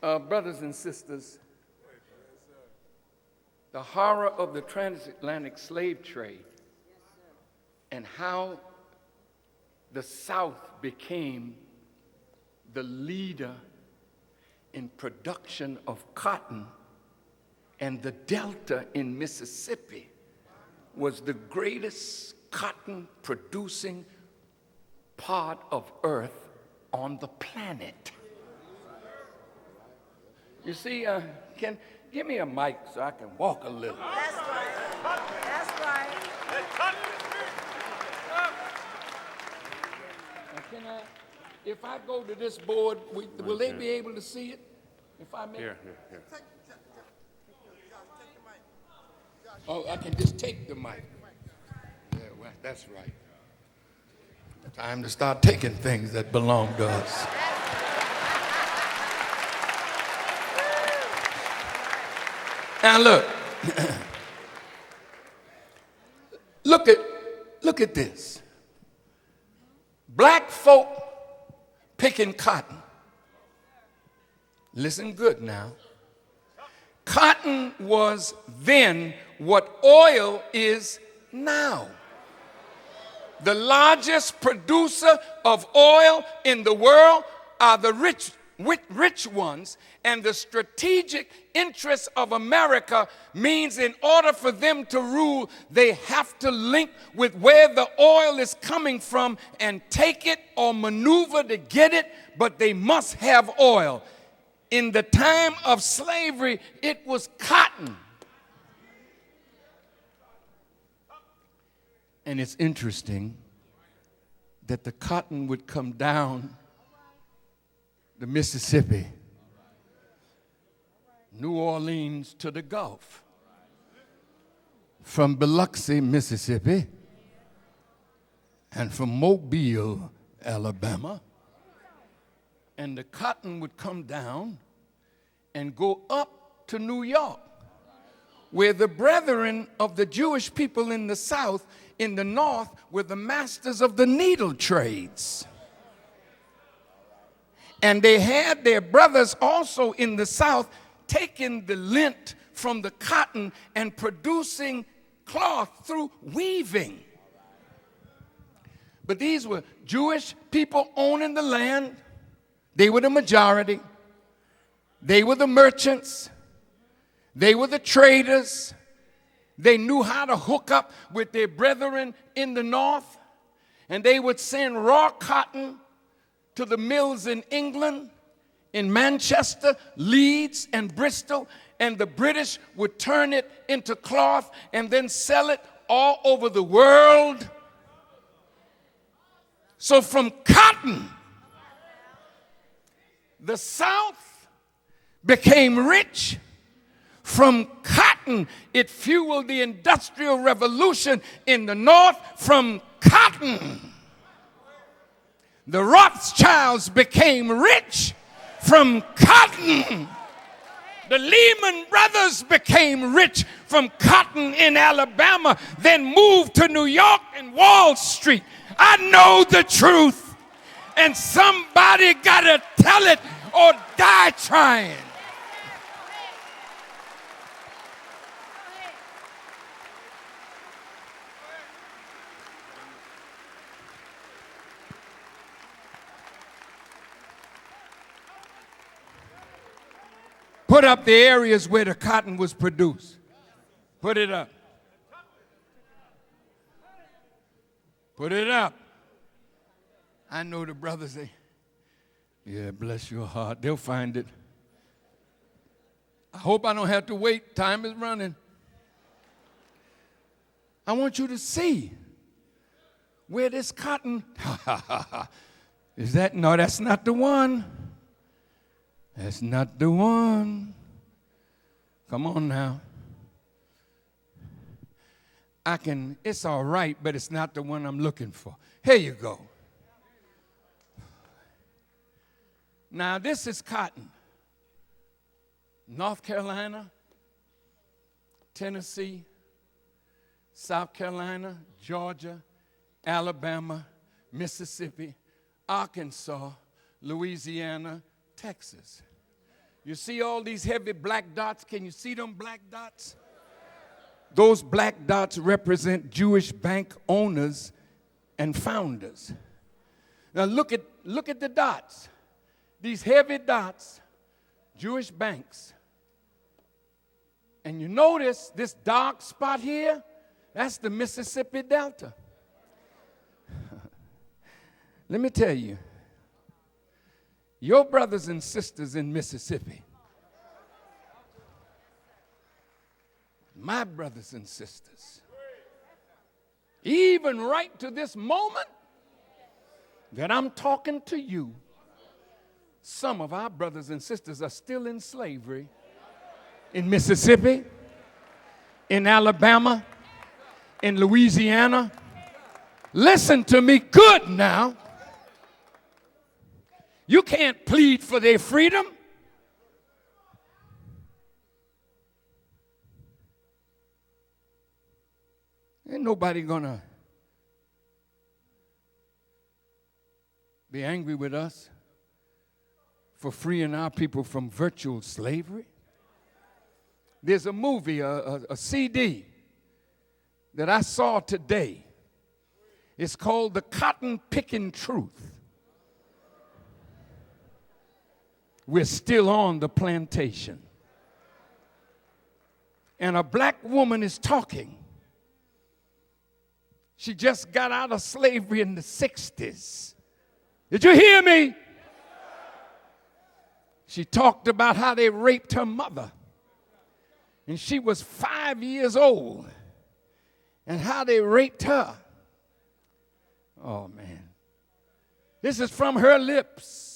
Brothers and sisters, the horror of the transatlantic slave trade and how the South became the leader in production of cotton, and the Delta in Mississippi was the greatest cotton producing part of earth on the planet. You see, give me a mic so I can walk a little. That's right. That's right. If I go to this board, will they be able to see it? If I may? Here. Oh, I can just take the mic. Yeah, well, that's right. Time to start taking things that belong to us. Now look at this. Black folk picking cotton. Listen good now. Cotton was then what oil is now. The largest producer of oil in the world are the rich ones, and the strategic interests of America means in order for them to rule, they have to link with where the oil is coming from and take it or maneuver to get it, but they must have oil. In the time of slavery, it was cotton. And it's interesting that the cotton would come down the Mississippi, New Orleans to the Gulf, from Biloxi, Mississippi, and from Mobile, Alabama, and the cotton would come down and go up to New York, where the brethren of the Jewish people in the South, in the North, were the masters of the needle trades. And they had their brothers also in the South taking the lint from the cotton and producing cloth through weaving. But these were Jewish people owning the land. They were the majority. They were the merchants. They were the traders. They knew how to hook up with their brethren in the North. And they would send raw cotton to the mills in England, in Manchester, Leeds, and Bristol, and the British would turn it into cloth and then sell it all over the world. So from cotton, the South became rich. From cotton, it fueled the Industrial Revolution in the North. From cotton, the Rothschilds became rich. From cotton, the Lehman Brothers became rich from cotton in Alabama, then moved to New York and Wall Street. I know the truth, and somebody got to tell it or die trying. Put up the areas where the cotton was produced. Put it up. Put it up. I know the brothers, yeah, bless your heart. They'll find it. I hope I don't have to wait. Time is running. I want you to see where this cotton, is that, no, that's not the one. That's not the one. Come on now. It's all right, but it's not the one I'm looking for. Here you go. Now, this is cotton. North Carolina, Tennessee, South Carolina, Georgia, Alabama, Mississippi, Arkansas, Louisiana, Texas. You see all these heavy black dots? Can you see them black dots? Those black dots represent Jewish bank owners and founders. Now look at the dots. These heavy dots, Jewish banks. And you notice this dark spot here, that's the Mississippi Delta. Let me tell you, your brothers and sisters in Mississippi, my brothers and sisters, even right to this moment that I'm talking to you, some of our brothers and sisters are still in slavery in Mississippi, in Alabama, in Louisiana. Listen to me good now. You can't plead for their freedom. Ain't nobody gonna be angry with us for freeing our people from virtual slavery. There's a movie, a CD that I saw today. It's called The Cotton Picking Truth. We're still on the plantation. And a black woman is talking. She just got out of slavery in the 60s. Did you hear me? She talked about how they raped her mother. And she was 5 years old. And how they raped her. Oh, man. This is from her lips.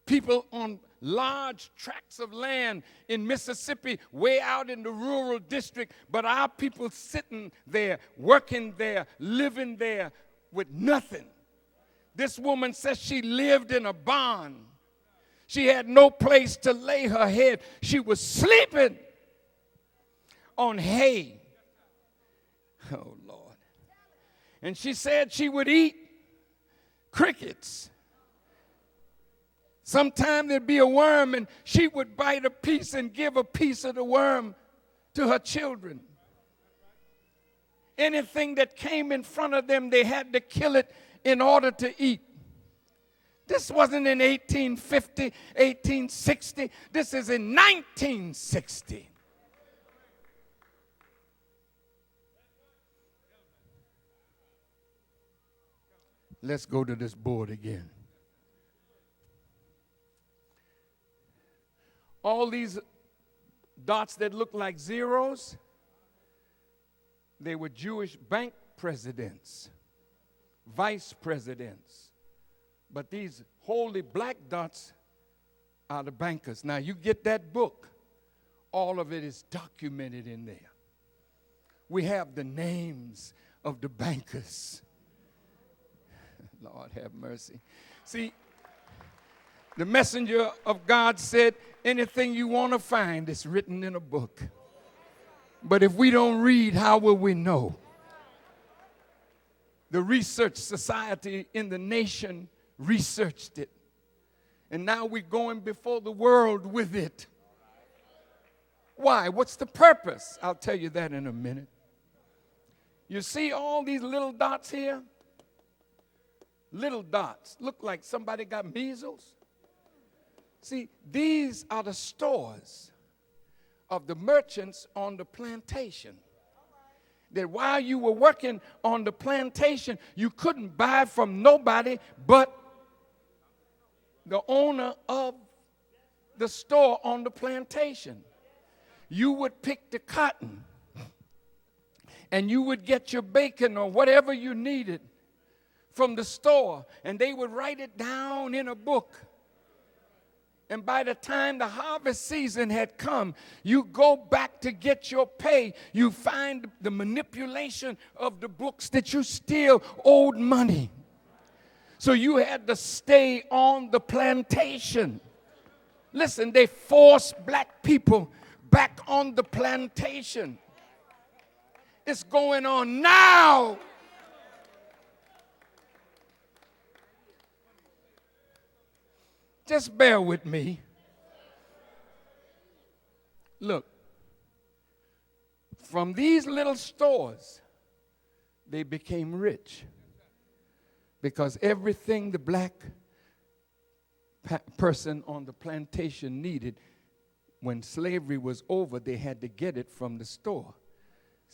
People on large tracts of land in Mississippi, way out in the rural district, but our people sitting there, working there, living there with nothing. This woman says she lived in a barn. She had no place to lay her head. She was sleeping on hay. Oh, Lord. And she said she would eat crickets. Sometime there'd be a worm, and she would bite a piece and give a piece of the worm to her children. Anything that came in front of them, they had to kill it in order to eat. This wasn't in 1850, 1860. This is in 1960. Let's go to this board again. All these dots that look like zeros, they were Jewish bank presidents, vice presidents. But these holy black dots are the bankers. Now, you get that book, all of it is documented in there. We have the names of the bankers. Lord have mercy. See, the messenger of God said, anything you want to find is written in a book. But if we don't read, how will we know? The research society in the nation researched it. And now we're going before the world with it. Why? What's the purpose? I'll tell you that in a minute. You see all these little dots here? Little dots. Look like somebody got measles. See, these are the stores of the merchants on the plantation. That while you were working on the plantation, you couldn't buy from nobody but the owner of the store on the plantation. You would pick the cotton, and you would get your bacon or whatever you needed from the store, and they would write it down in a book. And by the time the harvest season had come, you go back to get your pay. You find the manipulation of the books that you still owed money. So you had to stay on the plantation. Listen, they forced black people back on the plantation. It's going on now. Just bear with me. Look, from these little stores, they became rich because everything the black person on the plantation needed, when slavery was over, they had to get it from the store.